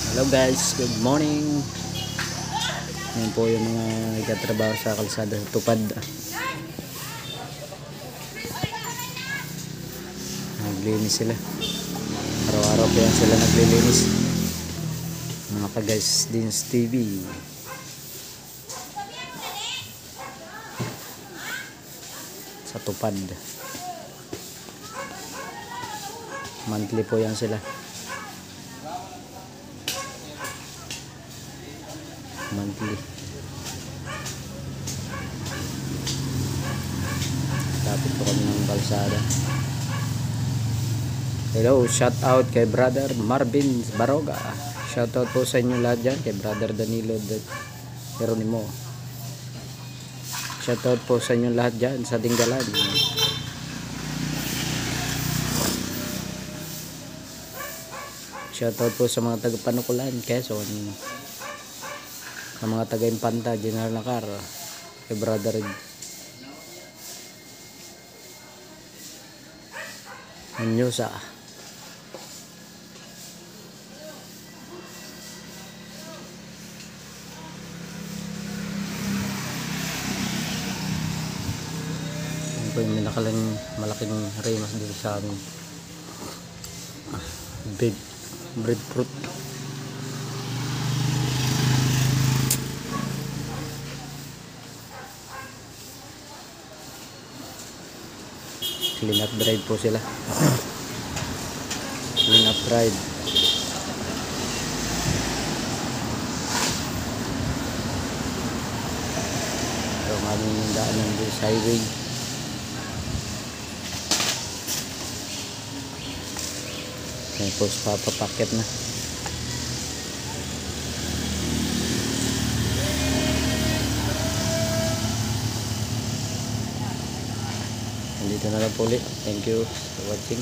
Hello guys, good morning. Ngayon po yung mga nagtatrabaho sa kalsada sa tupad. Naglinis sila. Araw-araw po yan sila naglilinis. Mga ka guys din sa TV. Sa tupad. Monthly po yan sila. Monthly. Tapos po kami ng kalsada. Hello, shout out kay brother Marvin Baroga. Shout out po sa inyo lahat dyan. Kay brother Danilo Geronimo. Shout out po sa inyo lahat dyan sa Dinggalan. Shout out po sa mga taga Panukulan, Quezon. Sa mga taga Impanta, General Nakar, kay brother Anyosa. Yan po yung malaking remas dito sa amin. Breadfruit. Clean up drive po sila. Clean up drive. Ito ang aming daanan dito sa highway. Ngayon po papapaket na. Dito na lang po ulit. Thank you for watching.